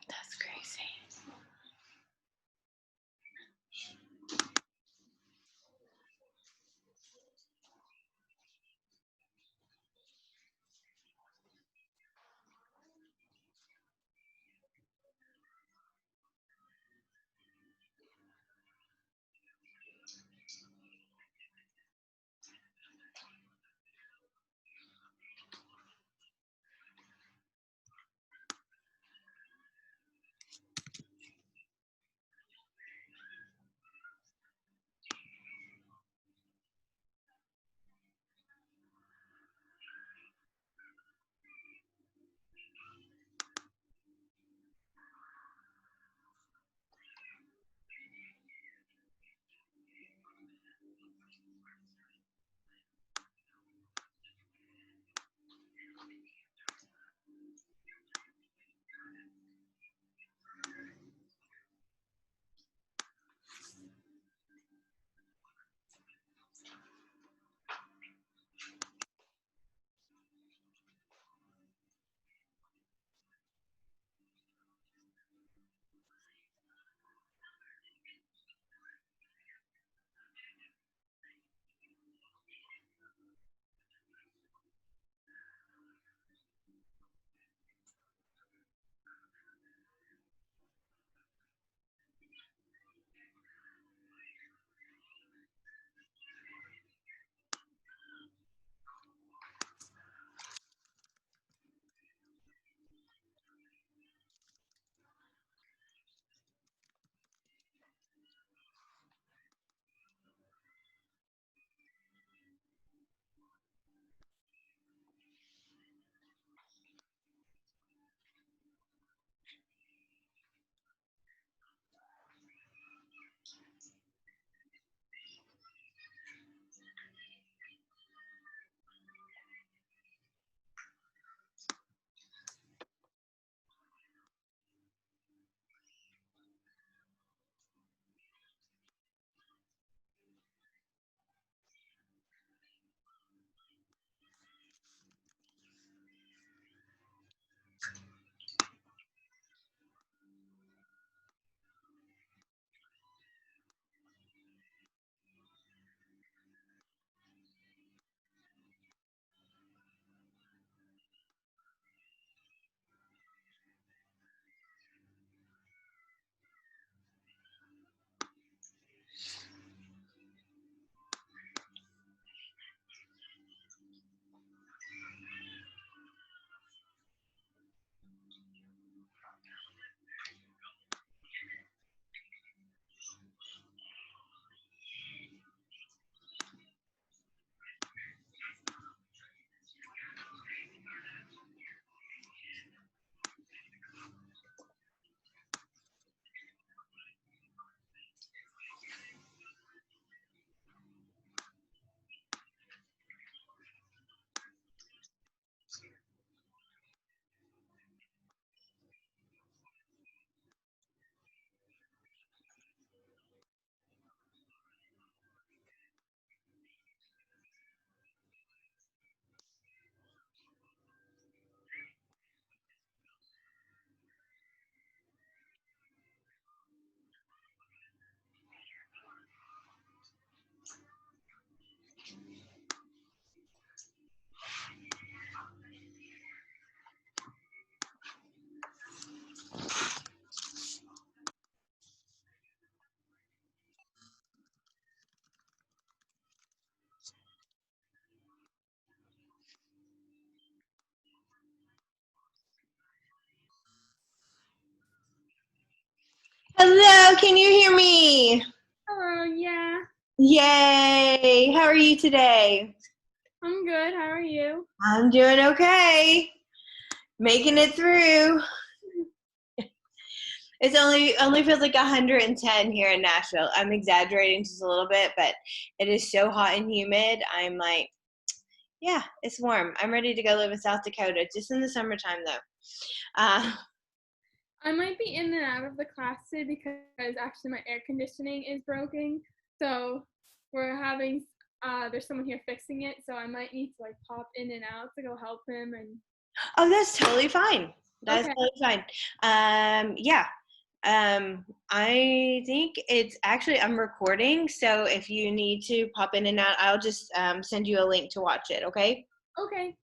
That's crazy. Hello, can you hear me? Hello, yeah. Yay! How are you today? I'm good. How are you? I'm doing okay. Making it through. It's only feels like 110 here in Nashville. I'm exaggerating just a little bit, but it is so hot and humid. I'm like, yeah, it's warm. I'm ready to go live in South Dakota, just in the summertime though. I might be in and out of the class today because actually my air conditioning is broken. So there's someone here fixing it, so I might need to like pop in and out to go help him. And Oh, that's totally fine. That's okay, totally fine. Yeah. I think it's actually, I'm recording, so if you need to pop in and out, I'll just send you a link to watch it, okay? okay,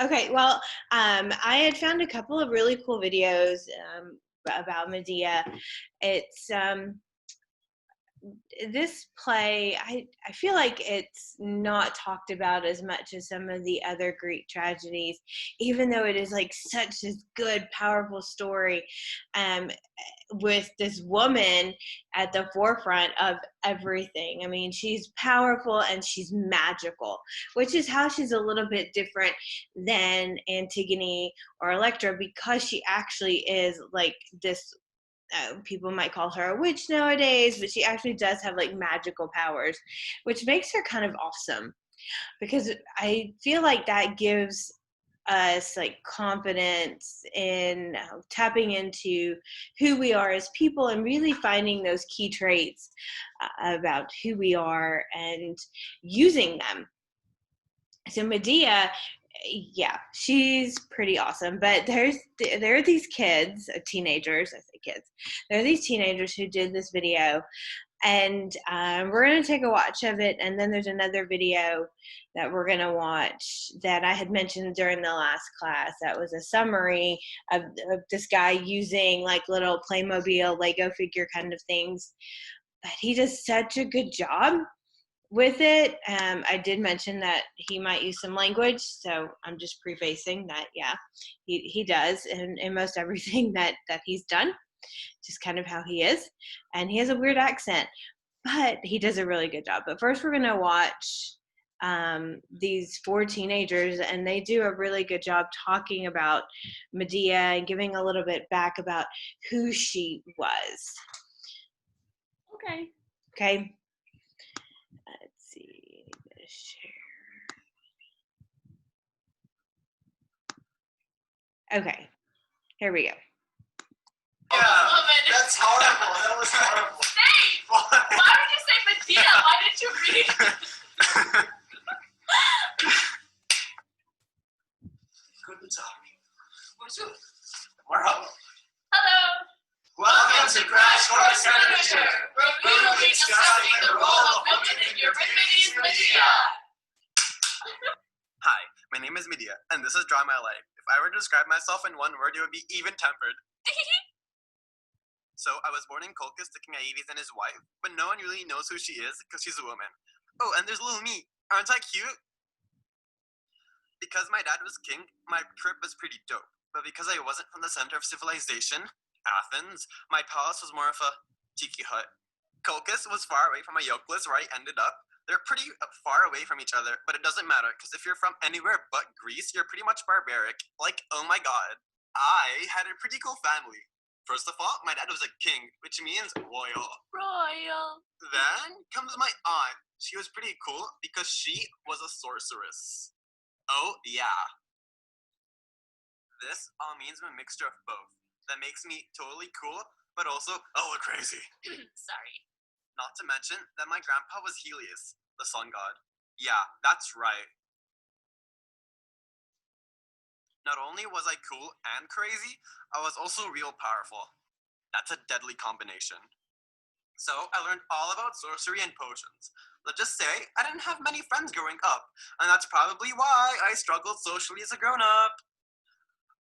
Okay, well, I had found a couple of really cool videos about Medea. It's this play, I feel like it's not talked about as much as some of the other Greek tragedies, even though it is like such a good, powerful story, with this woman at the forefront of everything. I mean, she's powerful and she's magical, which is how she's a little bit different than Antigone or Electra, because she actually is like this, people might call her a witch nowadays, but she actually does have like magical powers, which makes her kind of awesome, because I feel like that gives us like confidence in tapping into who we are as people and really finding those key traits about who we are and using them. So Medea, yeah, she's pretty awesome. But there are these kids, teenagers. I say kids. There are these teenagers who did this video, and we're gonna take a watch of it. And then there's another video that we're gonna watch that I had mentioned during the last class. That was a summary of this guy using like little Playmobil Lego figure kind of things. But he does such a good job with it. I did mention that he might use some language, so I'm just prefacing that, yeah, he does in most everything that he's done, just kind of how he is. And he has a weird accent, but he does a really good job. But first we're going to watch these four teenagers, and they do a really good job talking about Medea and giving a little bit back about who she was. okay. Okay. Let's see. Share. Okay, here we go. Yeah, that's horrible. That was horrible. Say! Why would you say Medea? Why did you read? Guten Tag. Bonjour. Marhaba. Hello. Welcome to Crash Course Literature, where we will be discussing the role of women in Euripides' Medea. Hi, my name is Medea, and this is Draw My Life. If I were to describe myself in one word, it would be even-tempered. So, I was born in Colchis to King Aedes and his wife, but no one really knows who she is because she's a woman. Oh, and there's little me. Aren't I cute? Because my dad was king, my trip was pretty dope. But because I wasn't from the center of civilization, Athens, my palace was more of a tiki hut. Colchis was far away from Iolcus, where I ended up. They're pretty far away from each other, but it doesn't matter, because if you're from anywhere but Greece, you're pretty much barbaric. Like, oh my god. I had a pretty cool family. First of all, my dad was a king, which means royal. Royal. Then comes my aunt. She was pretty cool because she was a sorceress. Oh, yeah. This all means I'm a mixture of both. That makes me totally cool, but also a little crazy. Sorry. Not to mention that my grandpa was Helios, the sun god. Yeah, that's right. Not only was I cool and crazy, I was also real powerful. That's a deadly combination. So I learned all about sorcery and potions. Let's just say I didn't have many friends growing up, and that's probably why I struggled socially as a grown-up.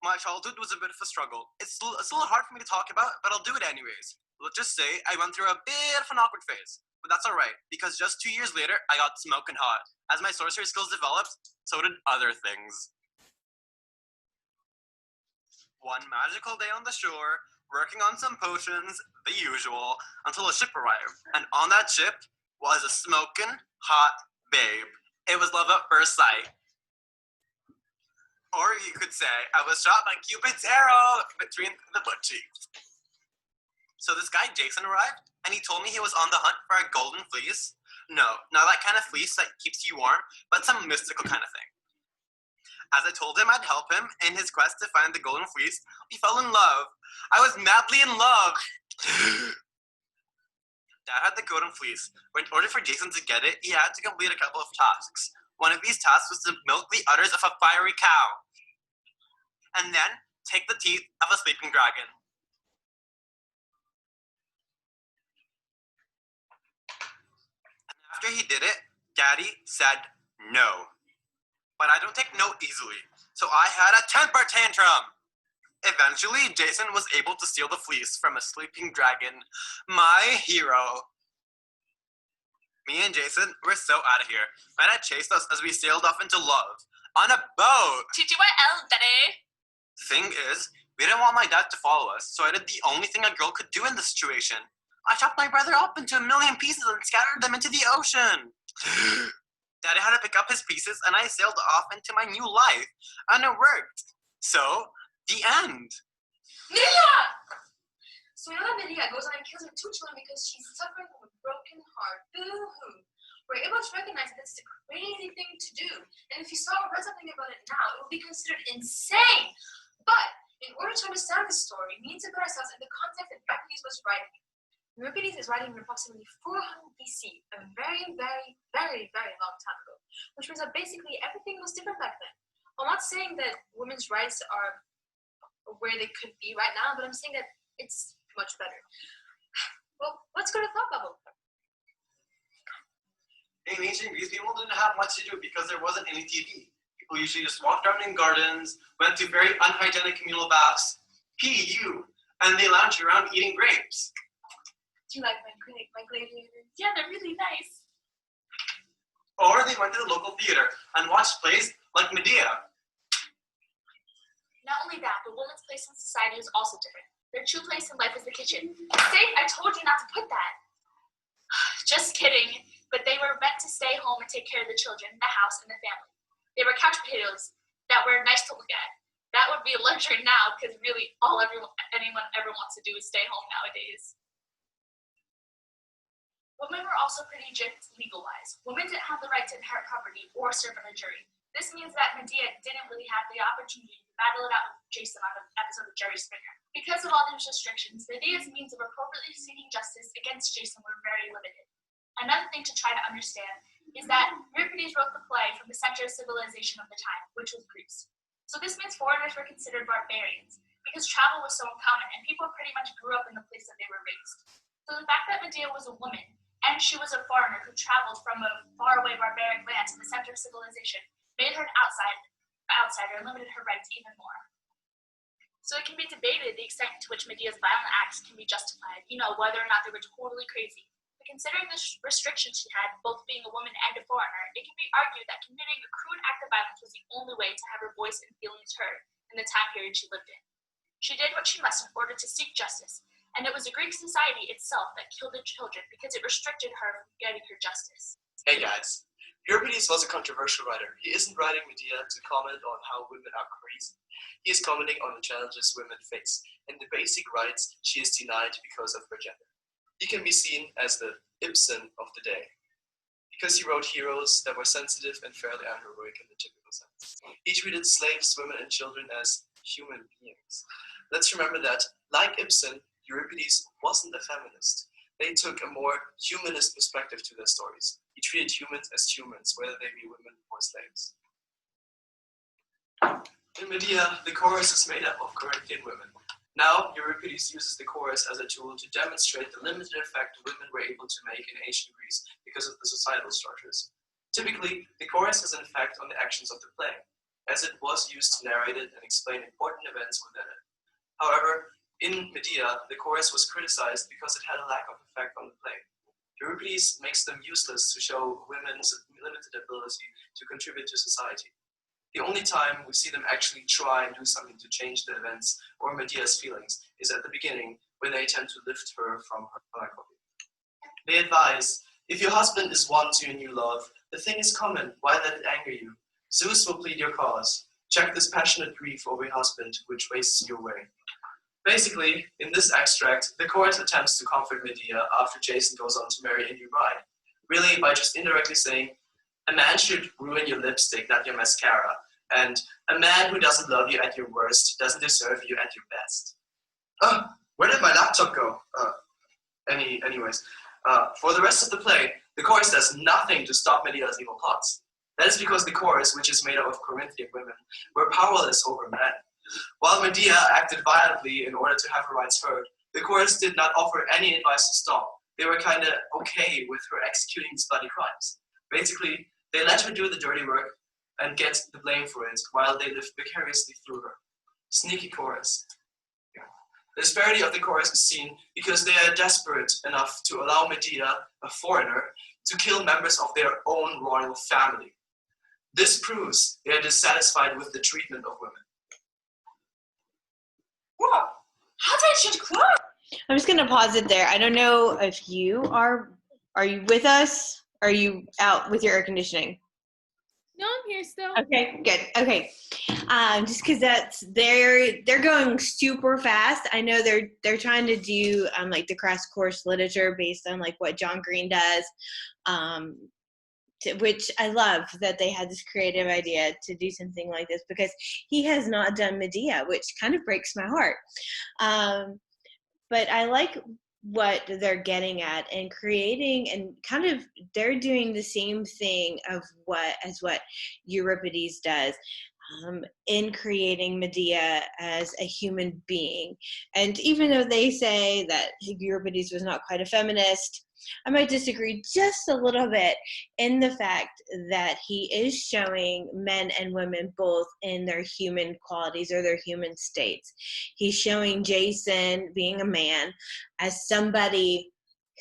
My childhood was a bit of a struggle. It's a little hard for me to talk about, but I'll do it anyways. Let's just say I went through a bit of an awkward phase. But that's alright, because just 2 years later, I got smoking hot. As my sorcery skills developed, so did other things. One magical day on the shore, working on some potions, the usual, until a ship arrived. And on that ship was a smoking hot babe. It was love at first sight. Or you could say, I was shot by Cupid's arrow between the butt cheeks. So this guy Jason arrived, and he told me he was on the hunt for a golden fleece. No, not that kind of fleece that keeps you warm, but some mystical kind of thing. As I told him I'd help him in his quest to find the golden fleece, we fell in love. I was madly in love. Dad had the golden fleece, but in order for Jason to get it, he had to complete a couple of tasks. One of these tasks was to milk the udders of a fiery cow, and then take the teeth of a sleeping dragon. And after he did it, Daddy said no. But I don't take no easily, so I had a temper tantrum. Eventually, Jason was able to steal the fleece from a sleeping dragon, my hero. Me and Jason were so out of here. Medea chased us as we sailed off into love on a boat. TTYL, Daddy. Thing is, we didn't want my dad to follow us, so I did the only thing a girl could do in this situation. I chopped my brother up into a million pieces and scattered them into the ocean. Daddy had to pick up his pieces, and I sailed off into my new life, and it worked. So, the end. Medea! So now that Medea goes on and kills her two children because she's suffering from a broken heart. Boo-hoo. We're able to recognize that this is a crazy thing to do. And if you saw or read something about it now, it would be considered insane. But in order to understand this story, we need to put ourselves in the context that Euripides was writing. Euripides is writing in approximately 400 BC, a very, very, very, very long time ago, which means that basically everything was different back then. I'm not saying that women's rights are where they could be right now, but I'm saying that it's much better. Well, let's go to Thought Bubble. In ancient Greece, people didn't have much to do because there wasn't any TV. People usually just walked around in gardens, went to very unhygienic communal baths, and they lounged around eating grapes. Do you like my gladiators? Yeah, they're really nice. Or they went to the local theater and watched plays like Medea. Not only that, but women's place in society is also different. Their true place in life is the kitchen. Safe, I told you not to put that. Just kidding. But they were meant to stay home and take care of the children, the house, and the family. They were couch potatoes that were nice to look at. That would be a luxury now, because really all anyone ever wants to do is stay home nowadays. Women were also pretty strict legal-wise. Women didn't have the right to inherit property or serve on a jury. This means that Medea didn't really have the opportunity to battle it out with Jason on an episode of Jerry Springer. Because of all these restrictions, Medea's means of appropriately seeking justice against Jason were very limited. Another thing to try to understand is that Euripides wrote the play from the center of civilization of the time, which was Greece. So this means foreigners were considered barbarians, because travel was so uncommon and people pretty much grew up in the place that they were raised. So the fact that Medea was a woman, and she was a foreigner who traveled from a faraway barbaric land to the center of civilization, made her an outsider and limited her rights even more. So it can be debated the extent to which Medea's violent acts can be justified, whether or not they were totally crazy. But considering the restrictions she had, both being a woman and a foreigner, it can be argued that committing a crude act of violence was the only way to have her voice and feelings heard in the time period she lived in. She did what she must in order to seek justice, and it was the Greek society itself that killed the children because it restricted her from getting her justice. Hey guys, Euripides was a controversial writer. He isn't writing Medea to comment on how women are crazy. He is commenting on the challenges women face and the basic rights she is denied because of her gender. He can be seen as the Ibsen of the day, because he wrote heroes that were sensitive and fairly unheroic in the typical sense. He treated slaves, women, and children as human beings. Let's remember that, like Ibsen, Euripides wasn't a feminist. They took a more humanist perspective to their stories. He treated humans as humans, whether they be women or slaves. In Medea, the chorus is made up of Corinthian women. Now, Euripides uses the chorus as a tool to demonstrate the limited effect women were able to make in ancient Greece because of the societal structures. Typically, the chorus has an effect on the actions of the play, as it was used to narrate it and explain important events within it. However, in Medea, the chorus was criticized because it had a lack of effect on the play. Euripides makes them useless to show women's limited ability to contribute to society. The only time we see them actually try and do something to change the events or Medea's feelings is at the beginning, when they attempt to lift her from her melancholy. They advise, if your husband is won to your new love, the thing is common, why let it anger you? Zeus will plead your cause. Check this passionate grief over your husband, which wastes your way. Basically, in this extract, the chorus attempts to comfort Medea after Jason goes on to marry a new bride, really by just indirectly saying, a man should ruin your lipstick, not your mascara, and a man who doesn't love you at your worst doesn't deserve you at your best. Oh, where did my laptop go? Anyways, For the rest of the play, the chorus does nothing to stop Medea's evil plots. That is because the chorus, which is made up of Corinthian women, were powerless over men. While Medea acted violently in order to have her rights heard, the chorus did not offer any advice to stop. They were kind of okay with her executing these bloody crimes. Basically, they let her do the dirty work and get the blame for it while they lived vicariously through her. Sneaky chorus. Yeah. The disparity of the chorus is seen because they are desperate enough to allow Medea, a foreigner, to kill members of their own royal family. This proves they are dissatisfied with the treatment of women. Whoa! How did she cry? I'm just gonna pause it there. I don't know if you are you with us? Are you out with your air conditioning? No, I'm here still. Okay, good. Okay, just because they're going super fast. I know they're trying to do like the crash course literature based on like what John Green does, which I love that they had this creative idea to do something like this because he has not done Medea, which kind of breaks my heart. But I like what they're getting at and creating, and kind of they're doing the same thing as what Euripides does in creating Medea as a human being. And even though they say that Euripides was not quite a feminist, I might disagree just a little bit in the fact that he is showing men and women both in their human qualities or their human states. He's showing Jason, being a man, as somebody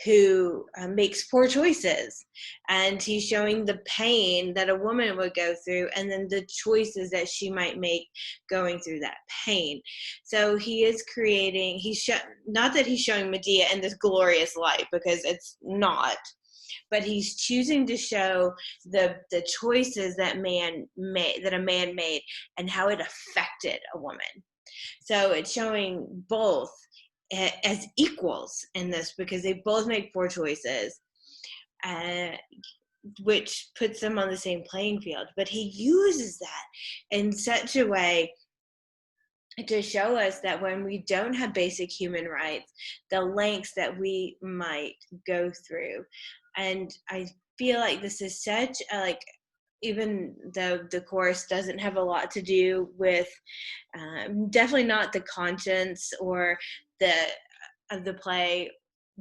who makes poor choices, and he's showing the pain that a woman would go through and then the choices that she might make going through that pain. So he is creating, not that he's showing Medea in this glorious light, because it's not, but he's choosing to show the choices that a man made and how it affected a woman. So it's showing both as equals in this, because they both make poor choices, which puts them on the same playing field. But he uses that in such a way to show us that when we don't have basic human rights, the lengths that we might go through. And I feel like this is such a, even though the chorus doesn't have a lot to do with, definitely not the conscience or the play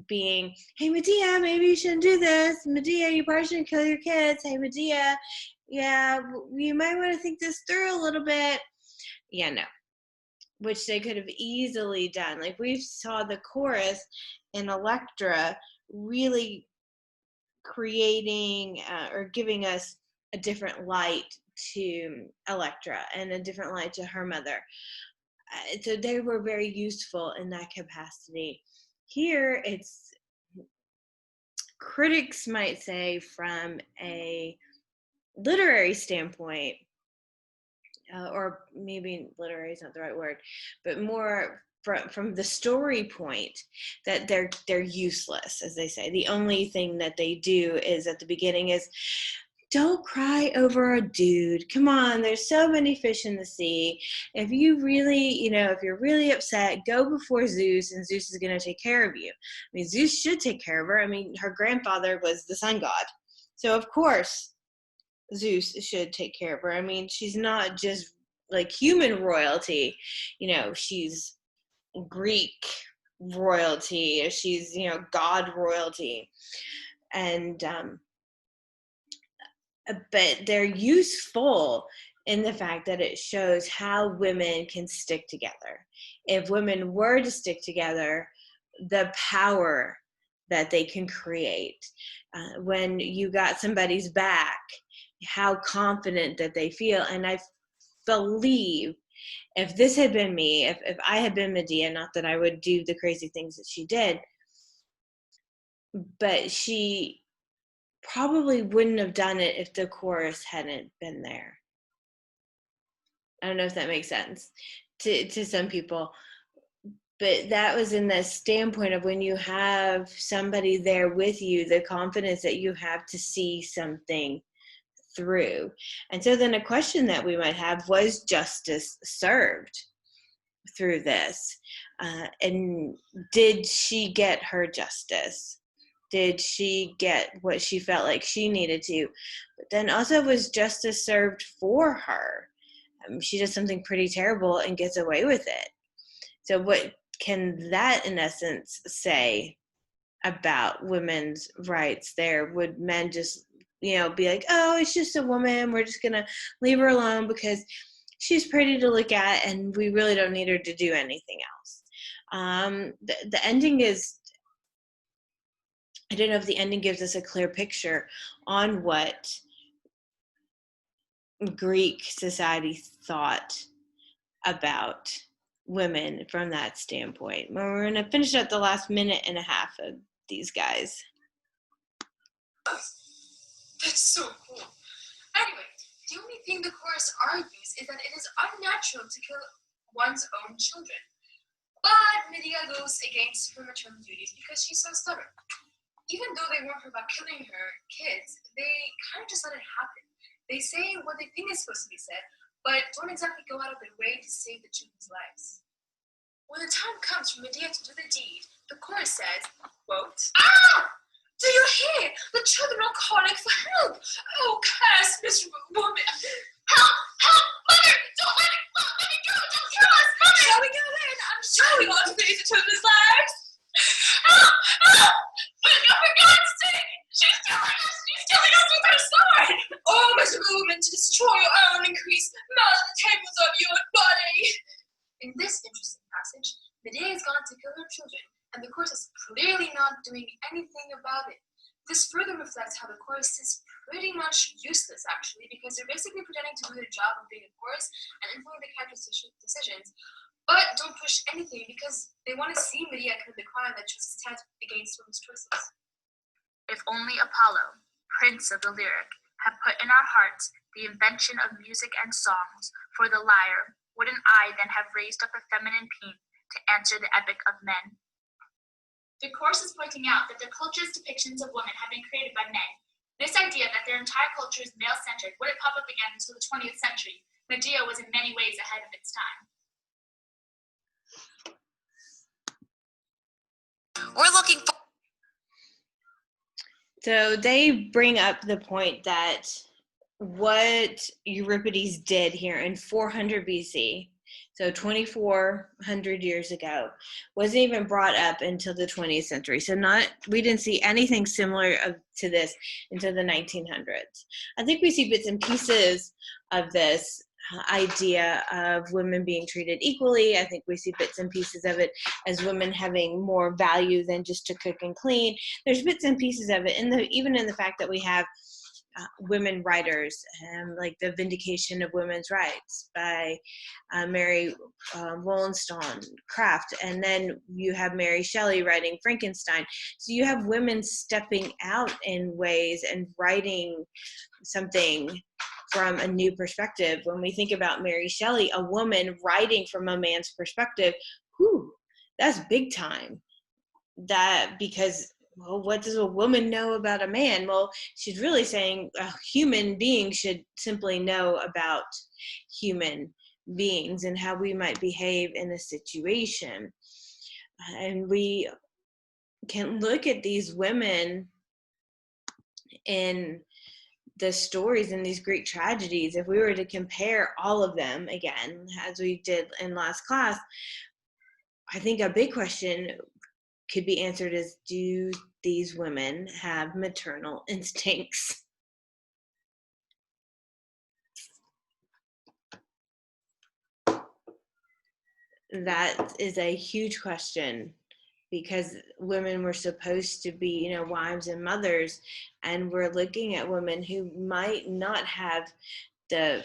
being, hey Medea, maybe you shouldn't do this. Medea, you probably shouldn't kill your kids. Hey Medea, yeah, you might want to think this through a little bit. Yeah, no. Which they could have easily done. Like we saw the chorus in Electra really creating or giving us a different light to Electra and a different light to her mother. So they were very useful in that capacity. Here, it's, critics might say from a literary standpoint, or maybe literary is not the right word, but more from the story point, that they're useless, as they say. The only thing that they do is at the beginning is, don't cry over a dude. Come on, there's so many fish in the sea. If you really, if you're really upset, go before Zeus, and Zeus is going to take care of you. I mean, Zeus should take care of her. I mean, her grandfather was the sun god. So, of course, Zeus should take care of her. I mean, she's not just like human royalty. She's Greek royalty. She's, god royalty. And, but they're useful in the fact that it shows how women can stick together. If women were to stick together, the power that they can create. When you got somebody's back, how confident that they feel. And I believe if this had been me, if I had been Medea, not that I would do the crazy things that she did, but she probably wouldn't have done it if the chorus hadn't been there. I don't know if that makes sense to some people, but that was in the standpoint of when you have somebody there with you, the confidence that you have to see something through. And so then a question that we might have, was justice served through this? And did she get her justice? did she get what she felt like she needed to? But then also, was justice served for her? She does something pretty terrible and gets away with it. So what can that, in essence, say about women's rights there? Would men just, be like, oh, it's just a woman, we're just going to leave her alone because she's pretty to look at and we really don't need her to do anything else? The ending is, I don't know if the ending gives us a clear picture on what Greek society thought about women from that standpoint. We're going to finish up the last minute and a half of these guys. That's so cool. Anyway, the only thing the chorus argues is that it is unnatural to kill one's own children. But Medea goes against her maternal duties because she's so stubborn. Even though they warn her about killing her kids, they kind of just let it happen. They say what they think is supposed to be said, but don't exactly go out of their way to save the children's lives. When the time comes for Medea to do the deed, the chorus says, quote, "Ah! Do you hear? The children are calling for help! Oh, curse, miserable woman! Help! Help! Mother! Don't let me go! Don't kill us! Mother! Shall we go in? I'm sure we want to save the children's lives! Help! Help! For God's sake! She's killing us! She's killing us with her sword! Oh, miserable woman, to destroy your own increase, mount the tables of your body!" In this interesting passage, Medea is gone to kill her children, and the chorus is clearly not doing anything about it. This further reflects how the chorus is pretty much useless, actually, because they're basically pretending to do their job of being a chorus and influence the characters' decisions, but don't push anything because they want to see Medea commit the crime that chose to stand against women's choices. If only Apollo, prince of the lyric, had put in our hearts the invention of music and songs for the lyre, wouldn't I then have raised up a feminine paean to answer the epic of men? The chorus is pointing out that their culture's depictions of women have been created by men. This idea that their entire culture is male-centered wouldn't pop up again until the 20th century. Medea was in many ways ahead of its time. We're looking for... So they bring up the point that what Euripides did here in 400 BC, so 2,400 years ago, wasn't even brought up until the 20th century. So we didn't see anything similar to this until the 1900s. I think we see bits and pieces of this idea of women being treated equally. I think we see bits and pieces of it as women having more value than just to cook and clean. There's bits and pieces of it, even in the fact that we have women writers, like The Vindication of Women's Rights by Mary Wollstonecraft, and then you have Mary Shelley writing Frankenstein. So you have women stepping out in ways and writing something from a new perspective. When we think about Mary Shelley, a woman writing from a man's perspective, that's big time. That because, well, what does a woman know about a man? Well, she's really saying a human being should simply know about human beings and how we might behave in a situation. And we can look at these women in the stories in these Greek tragedies. If we were to compare all of them again, as we did in last class, I think a big question could be answered as, do these women have maternal instincts? That is a huge question, because women were supposed to be, wives and mothers, and we're looking at women who might not have the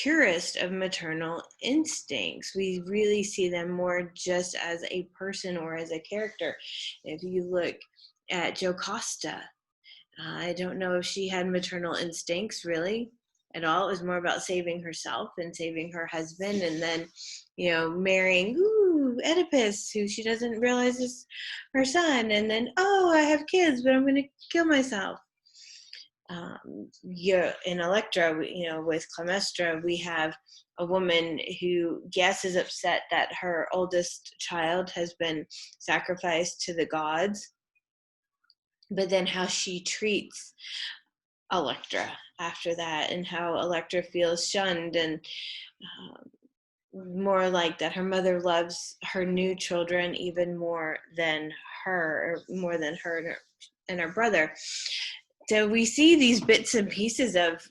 purest of maternal instincts. We really see them more just as a person or as a character. If you look at Jocasta, I don't know if she had maternal instincts really at all. It was more about saving herself and saving her husband, and then marrying Oedipus, who she doesn't realize is her son, and then I have kids, but I'm going to kill myself. In Electra, with Clemestra, we have a woman who, yes, is upset that her oldest child has been sacrificed to the gods, but then how she treats Electra after that, and how Electra feels shunned, and more like that her mother loves her new children even more than her, or more than her and her brother. So we see these bits and pieces of,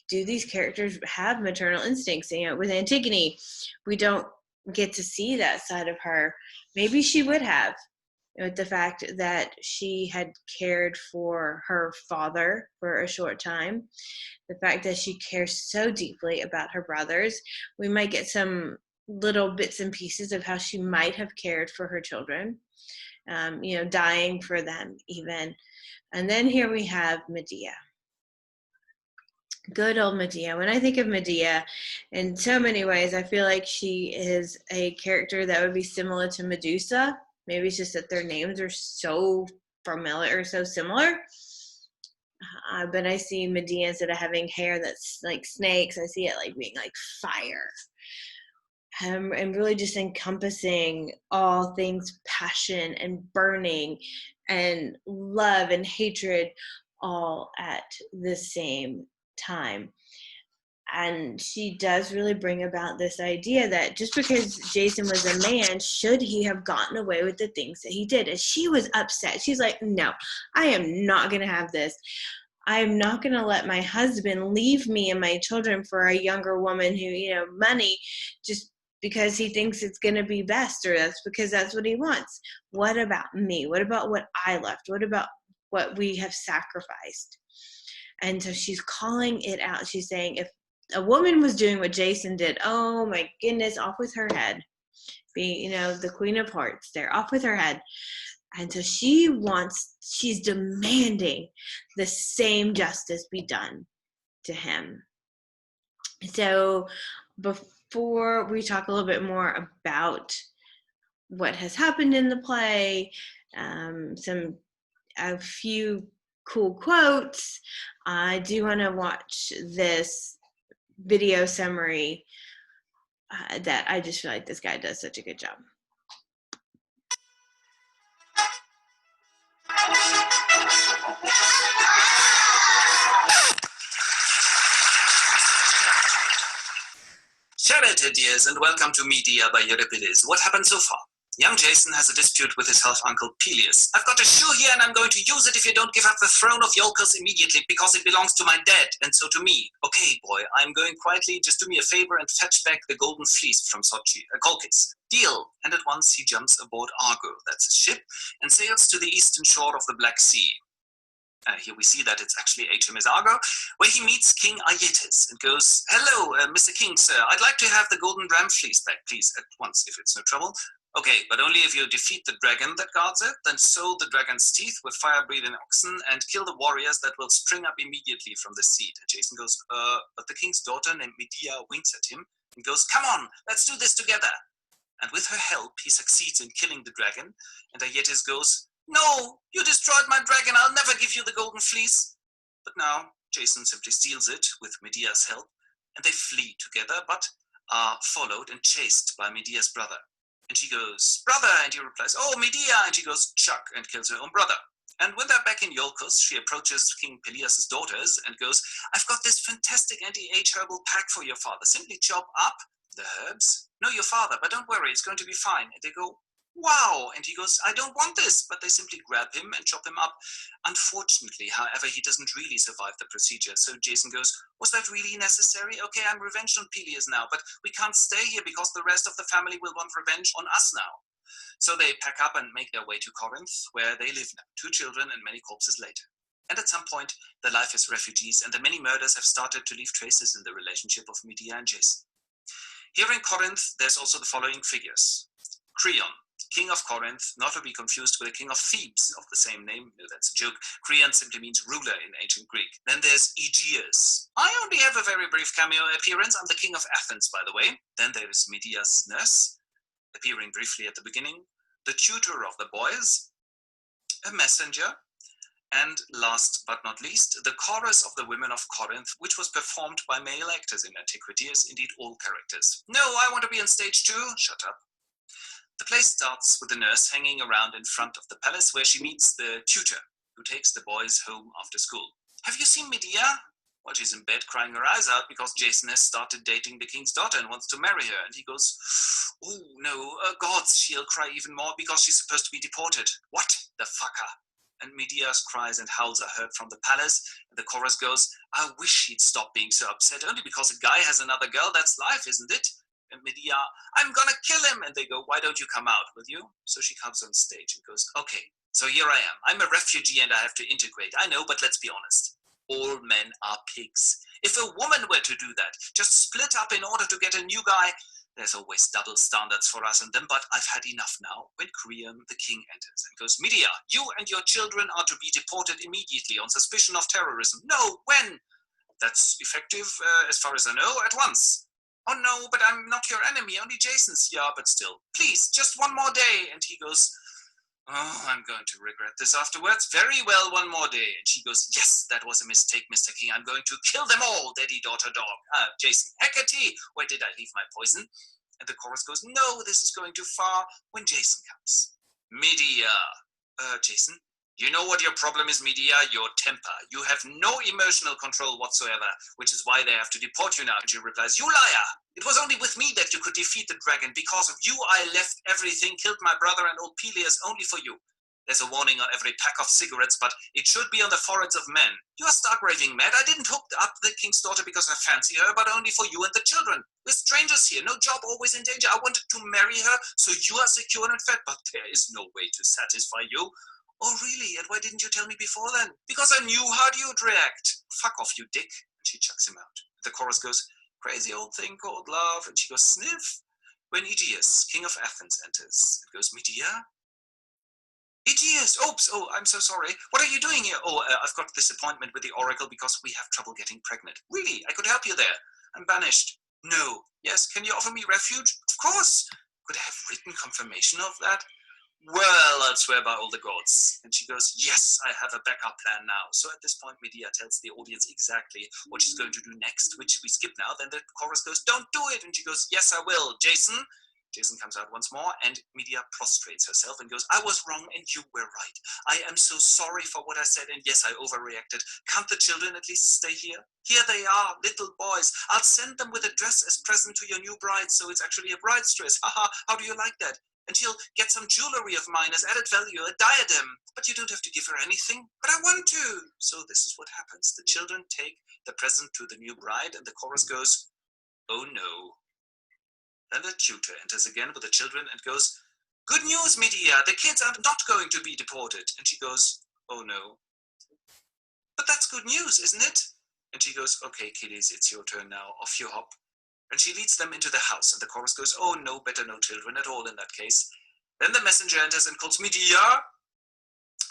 do these characters have maternal instincts? You know, with Antigone, we don't get to see that side of her. Maybe she would have, with the fact that she had cared for her father for a short time, the fact that she cares so deeply about her brothers. We might get some little bits and pieces of how she might have cared for her children, dying for them even. And then here we have Medea. Good old Medea. When I think of Medea, in so many ways, I feel like she is a character that would be similar to Medusa. Maybe it's just that their names are so familiar or so similar. But I see Medea, instead of having hair that's like snakes, I see it like being like fire. And really just encompassing all things passion and burning and love and hatred all at the same time. And she does really bring about this idea that just because Jason was a man, should he have gotten away with the things that he did? And she was upset. She's like, no, I am not going to have this. I'm not going to let my husband leave me and my children for a younger woman who, money, just because he thinks it's going to be best, or that's because that's what he wants. What about me? What about what I left? What about what we have sacrificed? And so she's calling it out. She's saying, if a woman was doing what Jason did, oh my goodness, off with her head. Be, the Queen of Hearts, they're off with her head. And so she's demanding the same justice be done to him. So before we talk a little bit more about what has happened in the play, a few cool quotes, I do want to watch this video summary that I just feel like this guy does such a good job. Charity, dears, and welcome to Medea by Euripides. What happened so far? Young Jason has a dispute with his half-uncle Peleus. I've got a shoe here and I'm going to use it if you don't give up the throne of Iolcus immediately, because it belongs to my dad, and so to me. Okay, boy, I'm going quietly, just do me a favor and fetch back the golden fleece from Colchis. Deal! And at once he jumps aboard Argo, that's his ship, and sails to the eastern shore of the Black Sea. Here we see that it's actually HMS Argo, where he meets King Aietes and goes, hello, Mr. King, sir, I'd like to have the golden ram fleece back, please, at once, if it's no trouble. Okay, but only if you defeat the dragon that guards it, then sow the dragon's teeth with fire-breathing oxen and kill the warriors that will spring up immediately from the seed. And Jason goes, but the king's daughter named Medea winks at him and goes, come on, let's do this together. And with her help, he succeeds in killing the dragon, and Aietes goes, no, you destroyed my dragon, I'll never give you the golden fleece. But now, Jason simply steals it with Medea's help, and they flee together, but are followed and chased by Medea's brother. And she goes, brother, and he replies, oh, Medea, and she goes, chuck, and kills her own brother. And when they're back in Iolcus, she approaches King Peleus' daughters and goes, I've got this fantastic anti-age herbal pack for your father. Simply chop up the herbs. No, your father, but don't worry, it's going to be fine. And they go, wow, and he goes, I don't want this, but they simply grab him and chop him up. Unfortunately, however, he doesn't really survive the procedure, so Jason goes, was that really necessary? Okay, I'm revenged on Peleus now, but we can't stay here because the rest of the family will want revenge on us now. So they pack up and make their way to Corinth, where they live now, 2 children and many corpses later. And at some point, their life as refugees and the many murders have started to leave traces in the relationship of Medea and Jason. Here in Corinth, there's also the following figures. Creon, king of Corinth, not to be confused with the king of Thebes of the same name. No, that's a joke. Creon simply means ruler in ancient Greek. Then there's Aegeus. I only have a very brief cameo appearance. I'm the king of Athens, by the way. Then there is Medea's nurse, appearing briefly at the beginning, the tutor of the boys, a messenger, and last but not least, the chorus of the women of Corinth, which was performed by male actors in antiquity, as indeed all characters. No, I want to be on stage too. Shut up. The play starts with the nurse hanging around in front of the palace where she meets the tutor. who takes the boys home after school. Have you seen Medea? Well, she's in bed crying her eyes out because Jason has started dating the king's daughter and wants to marry her. And he goes, oh no, gods, she'll cry even more because she's supposed to be deported. What? The fucker. And Medea's cries and howls are heard from the palace, and the chorus goes, I wish he'd stop being so upset only because a guy has another girl. That's life, isn't it? And Medea, I'm gonna kill him. And they go, why don't you come out, will you? So she comes on stage and goes, okay, so here I am. I'm a refugee and I have to integrate. I know, but let's be honest. All men are pigs. If a woman were to do that, just split up in order to get a new guy, there's always double standards for us and them, but I've had enough now. When Creon, the king, enters and goes, Medea, you and your children are to be deported immediately on suspicion of terrorism. No, when? That's effective, as far as I know, at once. Oh no, but I'm not your enemy, only Jason's. Yeah, but still. Please, just one more day. And he goes, oh, I'm going to regret this afterwards. Very well, one more day. And she goes, yes, that was a mistake, Mr. King. I'm going to kill them all, daddy, daughter, dog. Jason, Hecate, where did I leave my poison? And the chorus goes, no, this is going too far. When Jason comes. Medea. Jason, you know what your problem is, Medea? Your temper. You have no emotional control whatsoever, which is why they have to deport you now. And she replies, you liar! It was only with me that you could defeat the dragon. Because of you, I left everything, killed my brother and old Peleus only for you. There's a warning on every pack of cigarettes, but it should be on the foreheads of men. You are stark raving mad. I didn't hook up the king's daughter because I fancy her, but only for you and the children. We're strangers here, no job, always in danger. I wanted to marry her, so you are secure and fed, but there is no way to satisfy you. Oh, really? And why didn't you tell me before then? Because I knew how you'd react. Fuck off, you dick. And she chucks him out. The chorus goes, crazy old thing called love. And she goes, sniff. When Aegeus, king of Athens, enters, it goes, Medea? Aegeus! Oops! Oh, I'm so sorry. What are you doing here? Oh, I've got this appointment with the oracle because we have trouble getting pregnant. Really? I could help you there. I'm banished. No. Yes, can you offer me refuge? Of course. Could I have written confirmation of that? Well, I'll swear by all the gods. And she goes, yes, I have a backup plan now. So at this point, Medea tells the audience exactly what she's going to do next, which we skip now. Then the chorus goes, don't do it. And she goes, yes, I will. Jason? Jason comes out once more, and Medea prostrates herself and goes, I was wrong and you were right. I am so sorry for what I said, and yes, I overreacted. Can't the children at least stay here? Here they are, little boys. I'll send them with a dress as present to your new bride, so it's actually a bride's dress. Haha, how do you like that? And she'll get some jewelry of mine as added value, a diadem. But you don't have to give her anything. But I want to. So this is what happens. The children take the present to the new bride, and the chorus goes, oh no. Then the tutor enters again with the children and goes, good news, Medea, the kids are not going to be deported. And she goes, oh no. But that's good news, isn't it? And she goes, okay, kiddies, it's your turn now. Off you hop. And she leads them into the house, and the chorus goes, oh no, better no children at all in that case. Then the messenger enters and calls, Medea?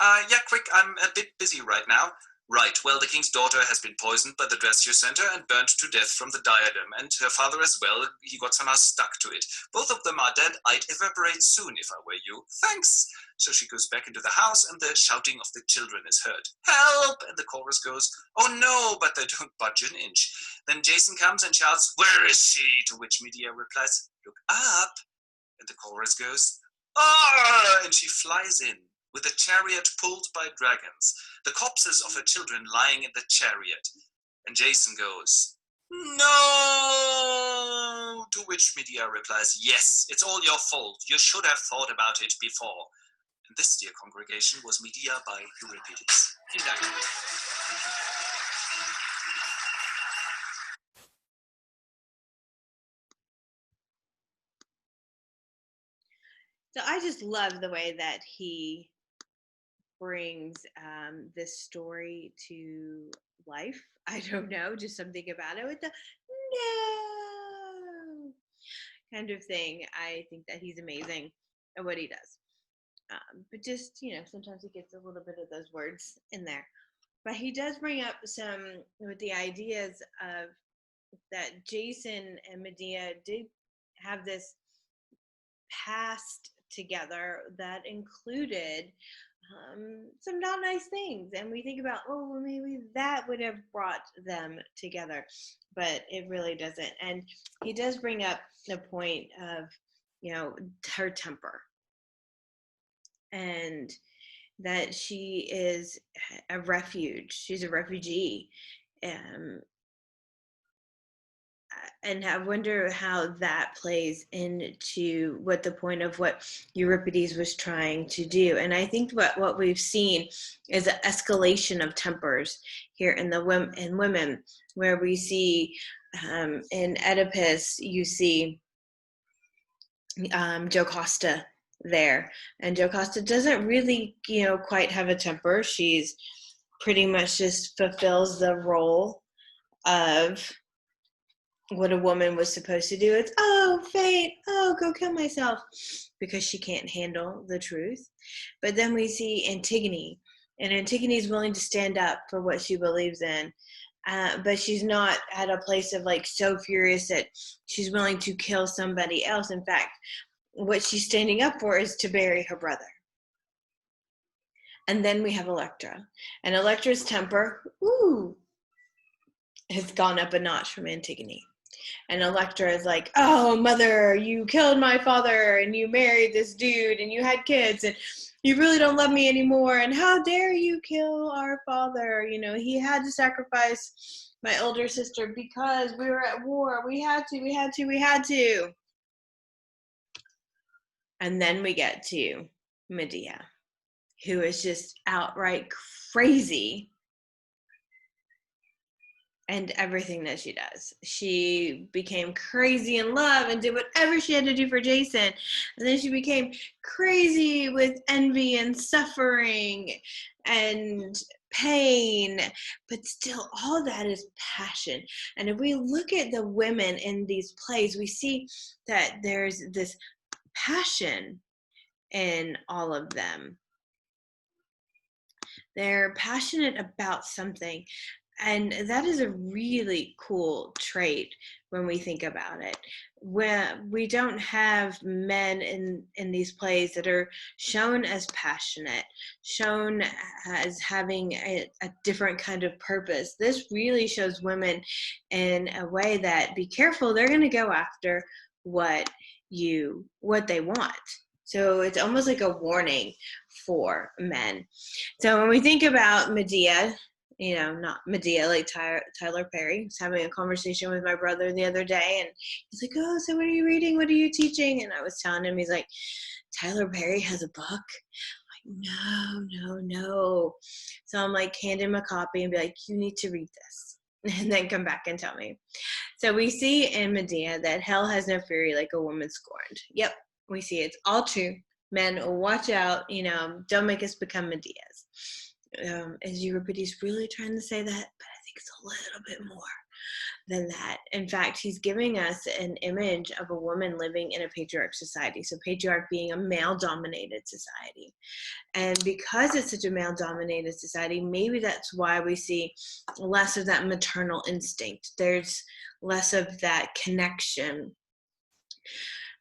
Yeah, quick, I'm a bit busy right now. Right, well, the king's daughter has been poisoned by the dress you sent her and burnt to death from the diadem, and her father as well. He got somehow stuck to it. Both of them are dead. I'd evaporate soon if I were you. Thanks. So she goes back into the house, and the shouting of the children is heard. Help! And the chorus goes, oh no, but they don't budge an inch. Then Jason comes and shouts, where is she? To which Medea replies, look up. And the chorus goes, ah! And she flies in, with a chariot pulled by dragons, the corpses of her children lying in the chariot. And Jason goes, no! To which Medea replies, yes, it's all your fault. You should have thought about it before. And this, dear congregation, was Medea by Euripides. So I just love the way that he brings this story to life. I don't know, just something about it with the no kind of thing. I think that he's amazing at what he does. But just, sometimes he gets a little bit of those words in there. But he does bring up some with the ideas of that Jason and Medea did have this past together that included some not nice things, and we think about, oh, well, maybe that would have brought them together, but it really doesn't. And he does bring up the point of her temper, and that she is a refuge. She's a refugee. And I wonder how that plays into what the point of what Euripides was trying to do. And I think what we've seen is an escalation of tempers here in women, where we see in Oedipus, you see Jocasta there, and Jocasta doesn't really, quite have a temper. She's pretty much just fulfills the role of what a woman was supposed to do. It's, oh, fate, oh, go kill myself, because she can't handle the truth. But then we see Antigone, and Antigone is willing to stand up for what she believes in. But she's not at a place of like so furious that she's willing to kill somebody else. In fact, what she's standing up for is to bury her brother. And then we have Electra, and Electra's temper, has gone up a notch from Antigone. And Electra is like, oh, mother, you killed my father, and you married this dude, and you had kids, and you really don't love me anymore, and how dare you kill our father? He had to sacrifice my older sister because we were at war. We had to. And then we get to Medea, who is just outright crazy. And everything that she does. She became crazy in love and did whatever she had to do for Jason. And then she became crazy with envy and suffering and pain. But still, all that is passion. And if we look at the women in these plays, we see that there's this passion in all of them. They're passionate about something. And that is a really cool trait when we think about it. When we don't have men in these plays that are shown as passionate, shown as having a different kind of purpose. This really shows women in a way that, be careful, they're going to go after what they want. So it's almost like a warning for men. So when we think about Medea, not Medea like Tyler Perry. I was having a conversation with my brother the other day, and he's like, oh, so what are you reading? What are you teaching? And I was telling him, he's like, Tyler Perry has a book? I'm like, no. So I'm like, hand him a copy and be like, you need to read this. And then come back and tell me. So we see in Medea that hell has no fury like a woman scorned. Yep, we see it's all true. Men, watch out, don't make us become Medeas. Is Euripides really trying to say that? But I think it's a little bit more than that. In fact, he's giving us an image of a woman living in a patriarch society. So patriarch being a male-dominated society. And because it's such a male-dominated society, maybe that's why we see less of that maternal instinct. There's less of that connection,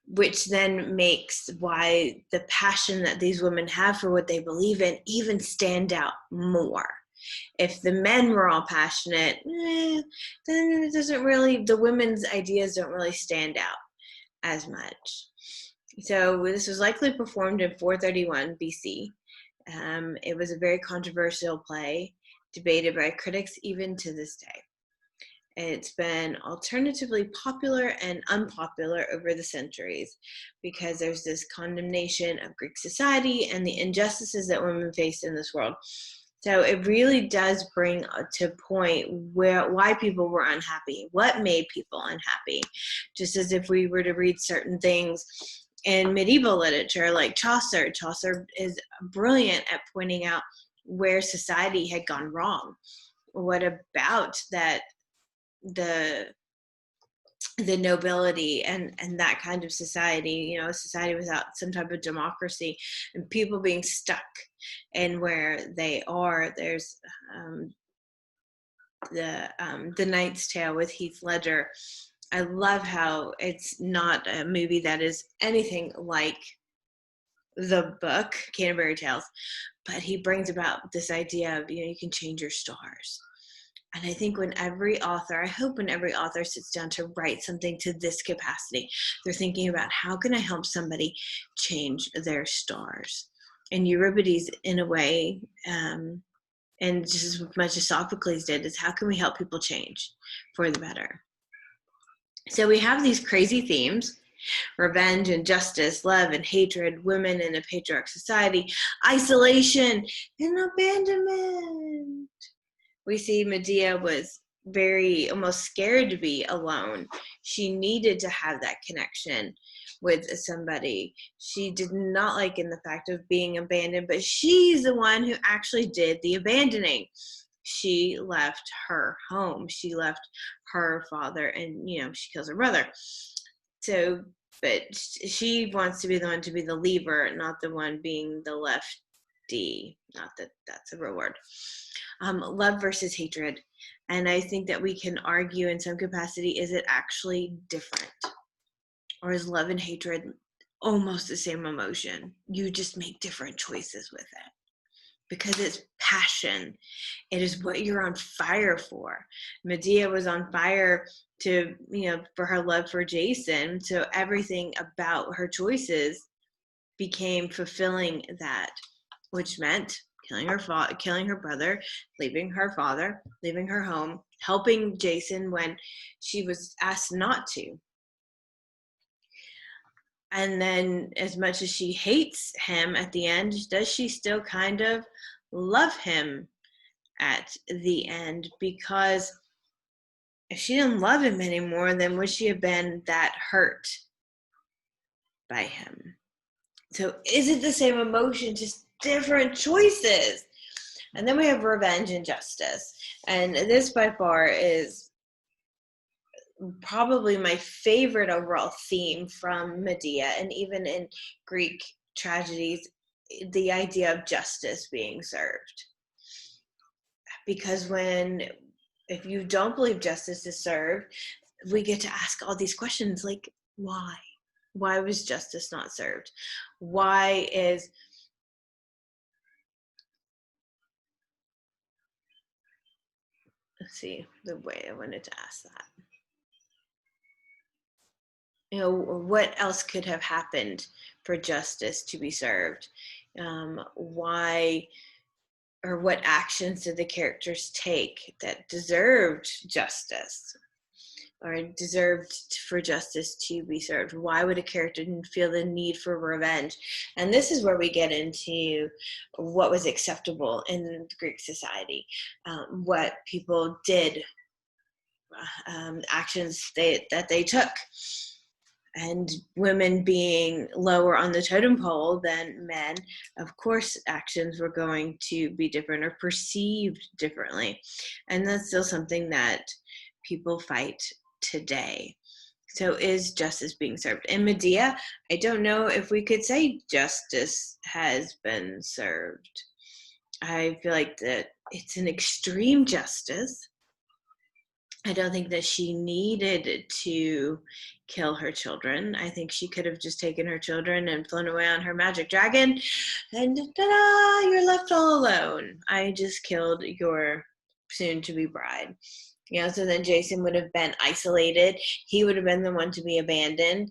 which then makes why the passion that these women have for what they believe in even stand out more. If the men were all passionate, then it doesn't really, the women's ideas don't really stand out as much. So this was likely performed in 431 BC. It was a very controversial play, debated by critics even to this day. It's been alternatively popular and unpopular over the centuries because there's this condemnation of Greek society and the injustices that women face in this world. So it really does bring to point why people were unhappy, what made people unhappy. Just as if we were to read certain things in medieval literature, like Chaucer. Chaucer is brilliant at pointing out where society had gone wrong. What about that? The nobility and that kind of society, a society without some type of democracy and people being stuck in where they are. There's the Knight's Tale with Heath Ledger. I love how it's not a movie that is anything like the book Canterbury Tales, but he brings about this idea of, you can change your stars. And I think I hope when every author sits down to write something to this capacity, they're thinking about how can I help somebody change their stars? and Euripides in a way, and just as much as Sophocles did, is how can we help people change for the better? So we have these crazy themes: revenge and justice, love and hatred, women in a patriarch society, isolation and abandonment. We see Medea was very almost scared to be alone. She needed to have that connection with somebody. She did not like in the fact of being abandoned, but she's the one who actually did the abandoning. She left her home. She left her father, and she kills her brother. So, but she wants to be the one to be the leaver, not the one being the lefty. Not that that's a real word. Love versus hatred. And I think that we can argue in some capacity, is it actually different? Or is love and hatred almost the same emotion? You just make different choices with it. Because it's passion. It is what you're on fire for. Medea was on fire for her love for Jason. So everything about her choices became fulfilling that, which meant killing her brother, leaving her father, leaving her home, helping Jason when she was asked not to. And then as much as she hates him at the end, does she still kind of love him at the end? Because if she didn't love him anymore, then would she have been that hurt by him? So is it the same emotion, just different choices? And then we have revenge and justice. And this by far is probably my favorite overall theme from Medea, and even in Greek tragedies, the idea of justice being served. Because if you don't believe justice is served, we get to ask all these questions like, why? Why was justice not served? Why is... Let's see the way I wanted to ask that. What else could have happened for justice to be served? Why, or what actions did the characters take that deserved justice, or deserved for justice to be served? Why would a character feel the need for revenge? And this is where we get into what was acceptable in Greek society, what people did, actions that they took. And women being lower on the totem pole than men, of course, actions were going to be different or perceived differently. And that's still something that people fight today. So is justice being served? In Medea, I don't know if we could say justice has been served. I feel like that it's an extreme justice. I don't think that she needed to kill her children. I think she could have just taken her children and flown away on her magic dragon, and ta-da, you're left all alone. I just killed your soon-to-be bride. So then Jason would have been isolated. He would have been the one to be abandoned.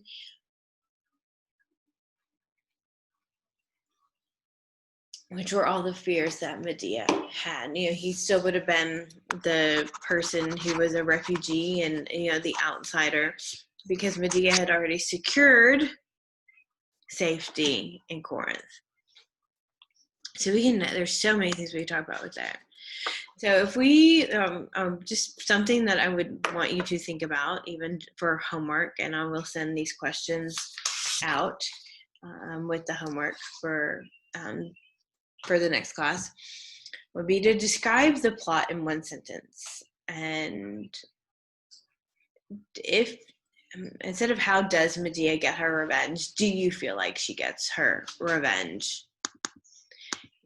Which were all the fears that Medea had. He still would have been the person who was a refugee and, the outsider, because Medea had already secured safety in Corinth. So there's so many things we can talk about with that. So if we, just something that I would want you to think about, even for homework, and I will send these questions out with the homework for the next class, would be to describe the plot in one sentence. And if, instead of how does Medea get her revenge, do you feel like she gets her revenge?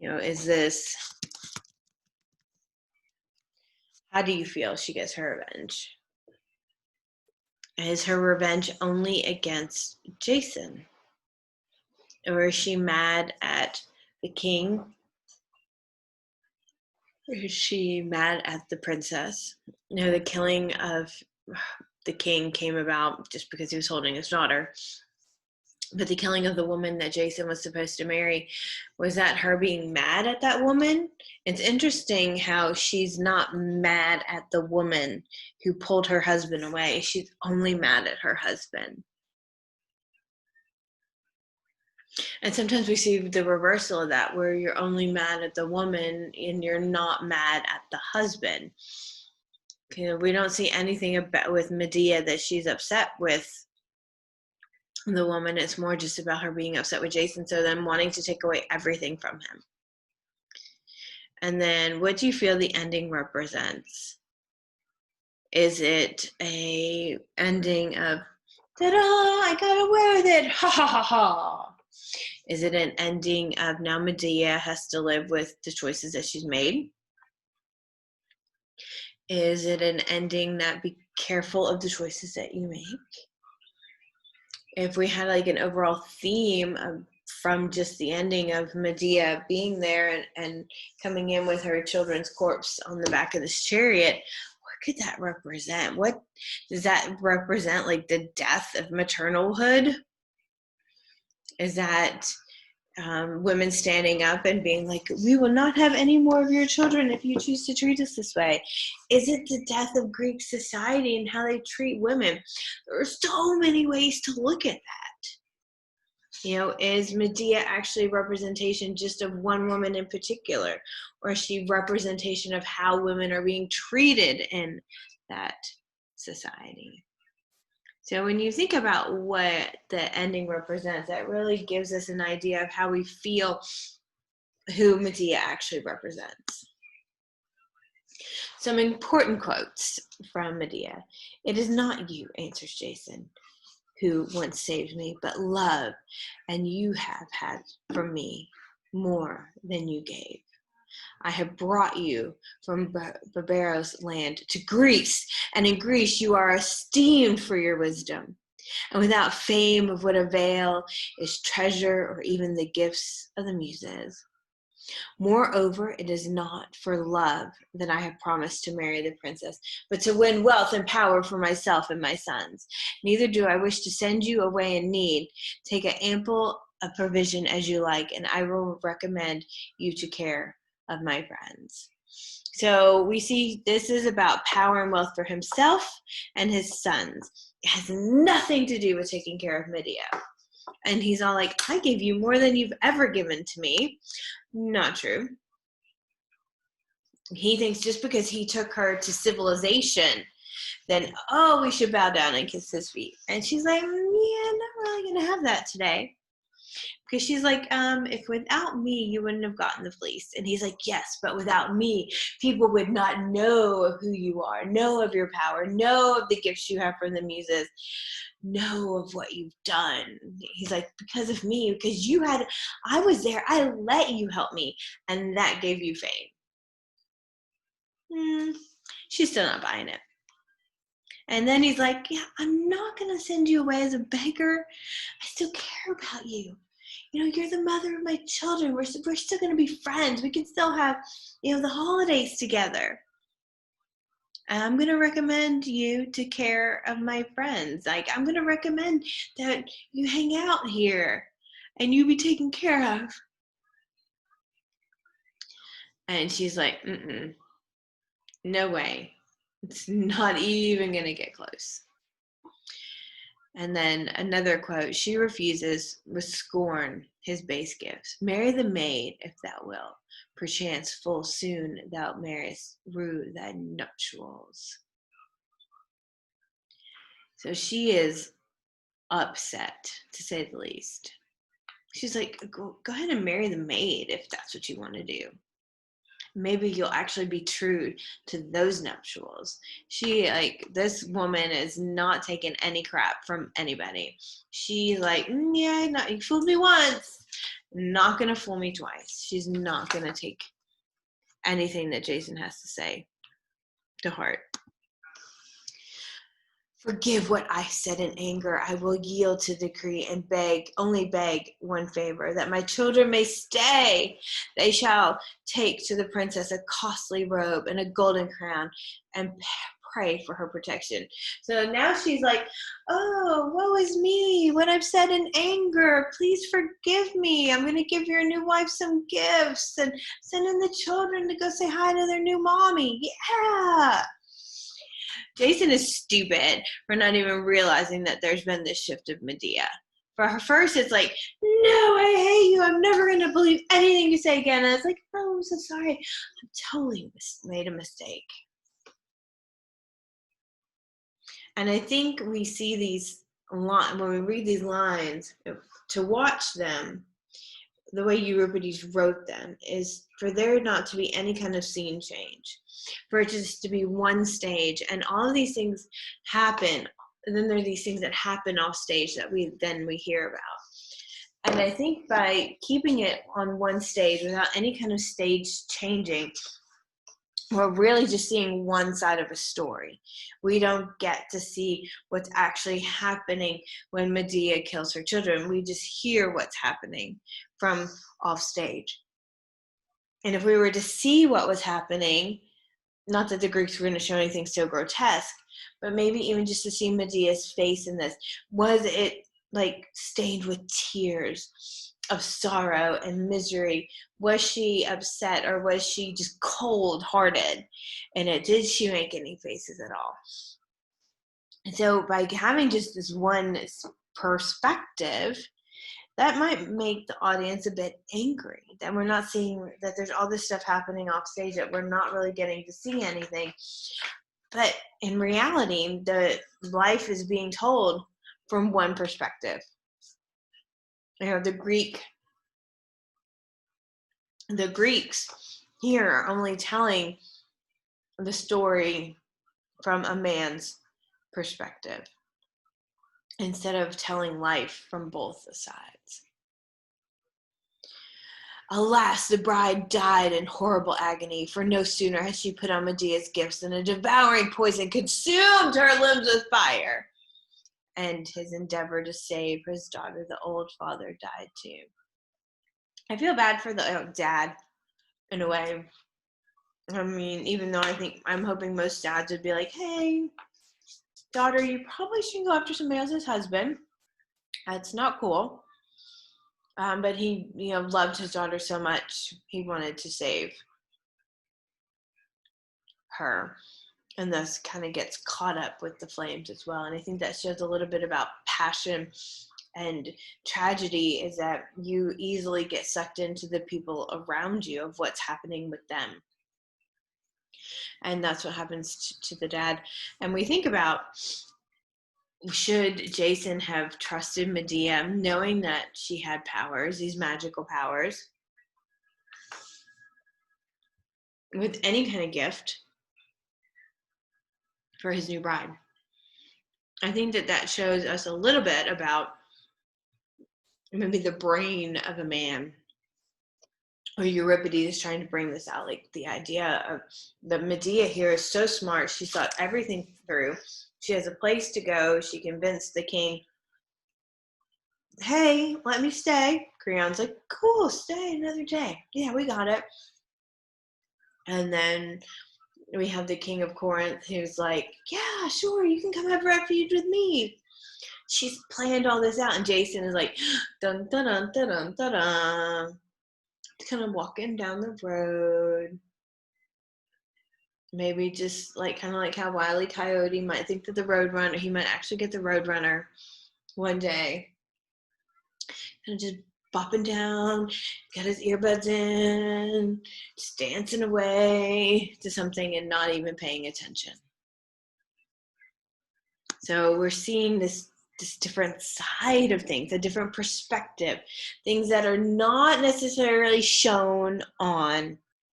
Is this, how do you feel she gets her revenge? Is her revenge only against Jason? Or is she mad at the king? Or is she mad at the princess? The killing of the king came about just because he was holding his daughter. But the killing of the woman that Jason was supposed to marry, was that her being mad at that woman? It's interesting how she's not mad at the woman who pulled her husband away. She's only mad at her husband. And sometimes we see the reversal of that, where you're only mad at the woman and you're not mad at the husband. Okay, we don't see anything about with Medea that she's upset with the woman. It's more just about her being upset with Jason, so them wanting to take away everything from him. And then, what do you feel the ending represents? Is it a ending of, ta-da, I got away with it, ha ha ha ha? Is it an ending of now Medea has to live with the choices that she's made? Is it an ending that be careful of the choices that you make? If we had like an overall theme from just the ending of Medea being there and coming in with her children's corpse on the back of this chariot, what could that represent? What does that represent? Like the death of maternalhood? Is that women standing up and being like, we will not have any more of your children if you choose to treat us this way? Is it the death of Greek society and how they treat women? There are so many ways to look at that. You know, is Medea actually representation just of one woman in particular? Or is she representation of how women are being treated in that society? So when you think about what the ending represents, that really gives us an idea of how we feel who Medea actually represents. Some important quotes from Medea. It is not you, answers Jason, who once saved me, but love, and you have had from me more than you gave. I have brought you from Barbaros land to Greece, and in Greece you are esteemed for your wisdom. And without fame of what avail is treasure or even the gifts of the muses. Moreover, it is not for love that I have promised to marry the princess, but to win wealth and power for myself and my sons. Neither do I wish to send you away in need. Take an ample provision as you like, and I will recommend you to care of my friends. So we see this is about power and wealth for himself and his sons. It has nothing to do with taking care of Medea. And he's all like, I gave you more than you've ever given to me. Not true. He thinks just because he took her to civilization, then, oh, we should bow down and kiss his feet. And she's like, yeah, not really going to have that today. Because she's like, if without me, you wouldn't have gotten the fleece. And he's like, yes, but without me, people would not know of who you are, know of your power, know of the gifts you have from the muses, know of what you've done. He's like, because of me, because I was there, I let you help me, and that gave you fame. She's still not buying it. And then he's like, yeah, I'm not going to send you away as a beggar. I still care about you. You know, you're the mother of my children. We're still going to be friends. We can still have, the holidays together. I'm going to recommend you to care of my friends. Like, I'm going to recommend that you hang out here and you be taken care of. And she's like, no way. It's not even going to get close. And then another quote, she refuses with scorn his base gifts. Marry the maid, if thou wilt. Perchance full soon thou marriest rue thy nuptials. So she is upset, to say the least. She's like, go ahead and marry the maid if that's what you want to do. Maybe you'll actually be true to those nuptials. This woman is not taking any crap from anybody. She's like, you fooled me once. Not going to fool me twice. She's not going to take anything that Jason has to say to heart. Forgive what I said in anger. I will yield to decree and only beg one favor, that my children may stay. They shall take to the princess a costly robe and a golden crown and pray for her protection. So now she's like, oh, woe is me, what I've said in anger, please forgive me. I'm going to give your new wife some gifts and send in the children to go say hi to their new mommy. Yeah. Jason is stupid for not even realizing that there's been this shift of Medea. For her first, it's like, no, I hate you. I'm never going to believe anything you say again. And it's like, oh, I'm so sorry. I totally made a mistake. And I think we see these, when we read these lines, to watch them, the way Euripides wrote them, is for there not to be any kind of scene change. For it just to be one stage. And all of these things happen. And then there are these things that happen off stage that we hear about. And I think by keeping it on one stage without any kind of stage changing, we're really just seeing one side of a story. We don't get to see what's actually happening when Medea kills her children. We just hear what's happening from off stage. And if we were to see what was happening, not that the Greeks were going to show anything so grotesque, but maybe even just to see Medea's face in this. Was it like stained with tears of sorrow and misery? Was she upset, or was she just cold-hearted? And did she make any faces at all? And so by having just this one perspective, that might make the audience a bit angry, that we're not seeing that there's all this stuff happening off stage, that we're not really getting to see anything. But in reality, the life is being told from one perspective. You know, the Greeks here are only telling the story from a man's perspective, instead of telling life from both the sides. Alas, the bride died in horrible agony, for no sooner had she put on Medea's gifts than a devouring poison consumed her limbs with fire. And his endeavor to save his daughter, the old father, died too. I feel bad for the dad, in a way. I mean, even though I'm hoping most dads would be like, hey, daughter, you probably shouldn't go after somebody else's husband. That's not cool. But he, loved his daughter so much, he wanted to save her, and thus kind of gets caught up with the flames as well. And I think that shows a little bit about passion and tragedy, is that you easily get sucked into the people around you of what's happening with them. And that's what happens to the dad. And we think about, should Jason have trusted Medea, knowing that she had powers, these magical powers, with any kind of gift for his new bride? I think that shows us a little bit about maybe the brain of a man. Or Euripides is trying to bring this out, like the idea of the Medea here is so smart. She thought everything through. She has a place to go. She convinced the king, hey, let me stay. Creon's like, cool, stay another day. Yeah, we got it. And then we have the king of Corinth who's like, yeah, sure, you can come have refuge with me. She's planned all this out. And Jason is like, dun, dun, dun, dun, dun, dun, dun. Kind of walking down the road. Maybe just kind of like how Wile E. Coyote might think that he might actually get the Roadrunner one day. Kind of just bopping down, got his earbuds in, just dancing away to something and not even paying attention. So we're seeing this different side of things, a different perspective, things that are not necessarily shown on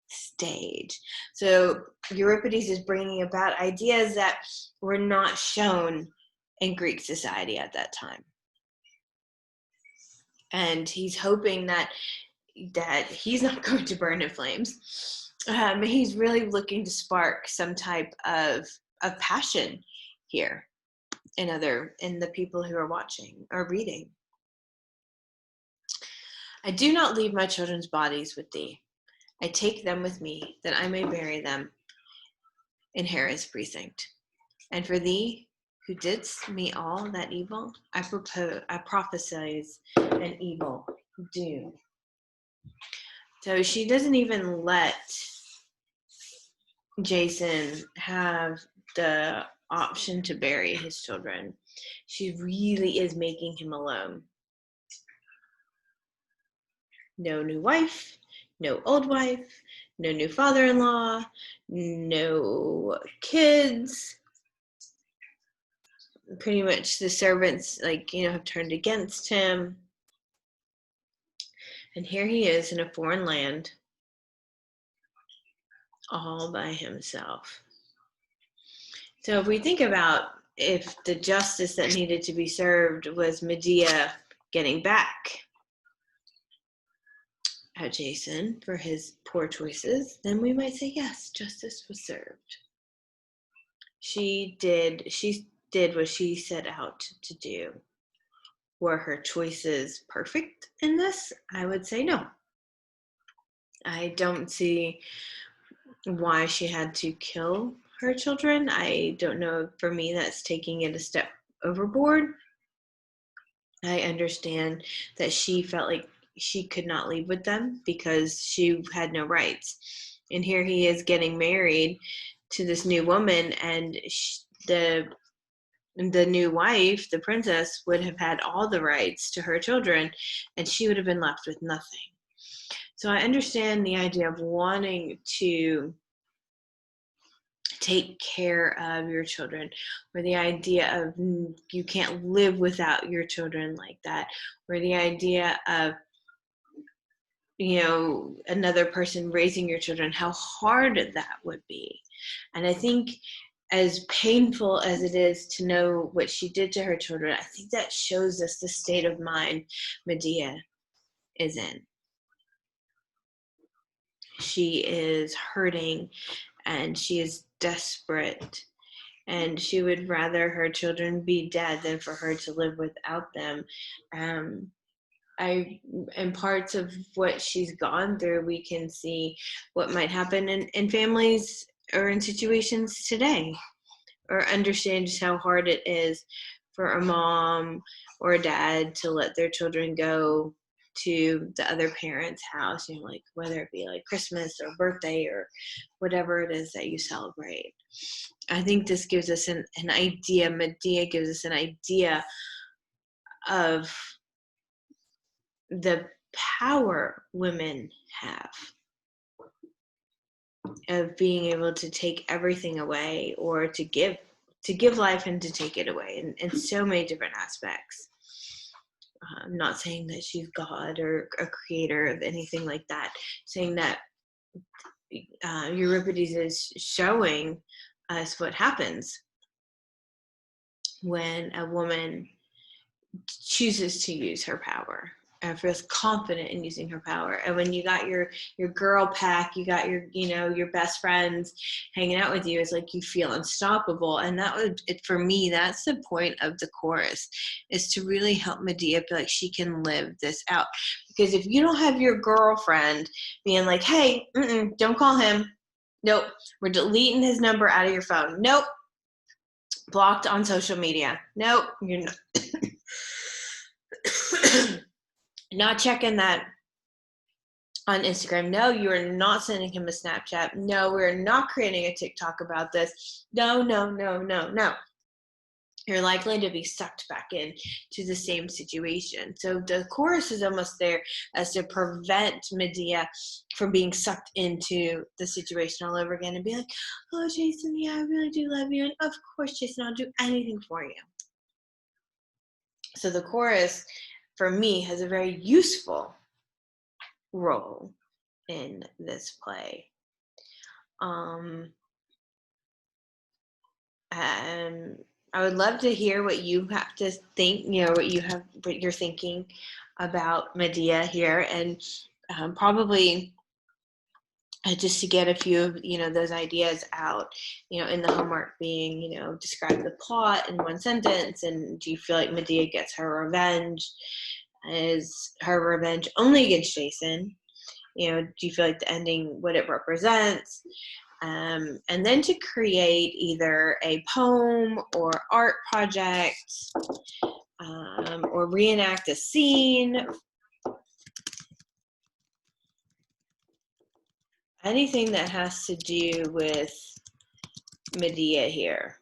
stage. So Euripides is bringing about ideas that were not shown in Greek society at that time. And he's hoping that he's not going to burn in flames. He's really looking to spark some type of passion here in the people who are watching or reading. I do not leave my children's bodies with thee. I take them with me, that I may bury them in Herod's precinct. And for thee, who didst me all that evil, I prophesize an evil doom. So she doesn't even let Jason have the option to bury his children. She really is making him alone. No new wife, no old wife, no new father-in-law, no kids. Pretty much the servants, have turned against him. And here he is in a foreign land, all by himself. So if we think about if the justice that needed to be served was Medea getting back at Jason for his poor choices, then we might say, yes, justice was served. She did what she set out to do. Were her choices perfect in this? I would say no. I don't see why she had to kill her children. I don't know. For me, that's taking it a step overboard. I understand that she felt like she could not leave with them because she had no rights. And here he is getting married to this new woman, and the new wife, the princess, would have had all the rights to her children, and she would have been left with nothing. So I understand the idea of wanting to take care of your children, or the idea of you can't live without your children like that, or the idea of another person raising your children, how hard that would be. And I think as painful as it is to know what she did to her children, I think that shows us the state of mind Medea is in. She is hurting and she is desperate, and she would rather her children be dead than for her to live without them. In parts of what she's gone through, we can see what might happen in families or in situations today, or understand just how hard it is for a mom or a dad to let their children go to the other parent's house, whether it be like Christmas or birthday or whatever it is that you celebrate. I think this gives us an idea. Medea gives us an idea of the power women have of being able to take everything away, or to give life and to take it away in so many different aspects. I'm not saying that she's God or a creator of anything like that. Saying that Euripides is showing us what happens when a woman chooses to use her power and feels confident in using her power. And when you got your girl pack, you got your best friends hanging out with you, it's like you feel unstoppable. And for me, that's the point of the chorus, is to really help Medea feel like she can live this out. Because if you don't have your girlfriend being like, hey, don't call him. Nope. We're deleting his number out of your phone. Nope. Blocked on social media. Nope. You're not. Not checking that on Instagram. No, you are not sending him a Snapchat. No, we're not creating a TikTok about this. No. You're likely to be sucked back in to the same situation. So the chorus is almost there as to prevent Medea from being sucked into the situation all over again and be like, oh, Jason, yeah, I really do love you. And of course, Jason, I'll do anything for you. So the chorus, for me, has a very useful role in this play. And I would love to hear what you have to think, what you're thinking about Medea here, and probably just to get a few of, those ideas out, in the homework being, describe the plot in one sentence. And do you feel like Medea gets her revenge? Is her revenge only against Jason? Do you feel like the ending, what it represents? and then to create either a poem or art project, or reenact a scene. Anything that has to do with Medea here.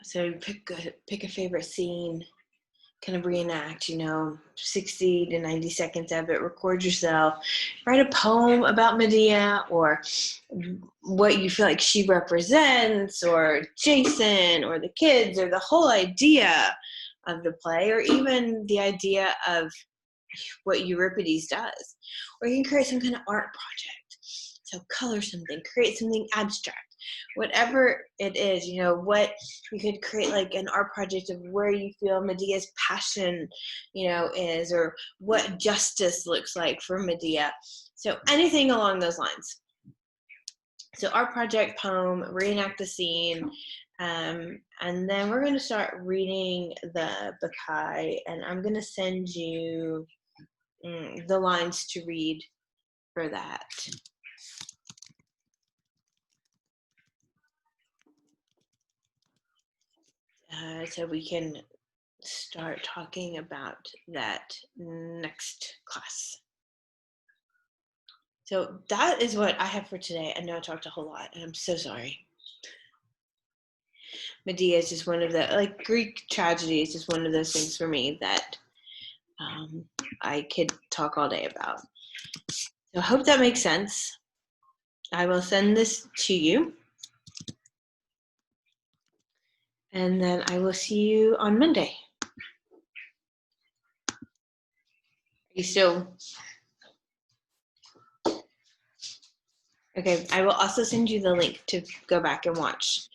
So pick a favorite scene, kind of reenact, 60 to 90 seconds of it, record yourself, write a poem about Medea or what you feel like she represents, or Jason, or the kids, or the whole idea of the play, or even the idea of what Euripides does. Or you can create some kind of art project. So color something, create something abstract. Whatever it is, what you could create, like an art project of where you feel Medea's passion, is, or what justice looks like for Medea. So anything along those lines. So art project, poem, reenact the scene, and then we're going to start reading the Bakai, and I'm going to send you the lines to read for that. So we can start talking about that next class. So that is what I have for today. I know I talked a whole lot, and I'm so sorry. Medea is just one of the, Greek tragedy is just one of those things for me that I could talk all day about. So I hope that makes sense. I will send this to you. And then I will see you on Monday. Are you still? Okay, I will also send you the link to go back and watch.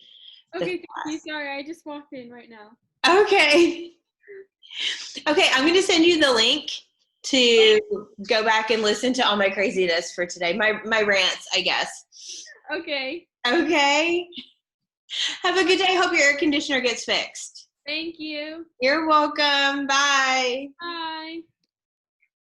Okay, thank you. Sorry, I just walked in right now. Okay. Okay, I'm going to send you the link to go back and listen to all my craziness for today. My rants, I guess. Okay. Okay. Have a good day. Hope your air conditioner gets fixed. Thank you. You're welcome. Bye. Bye.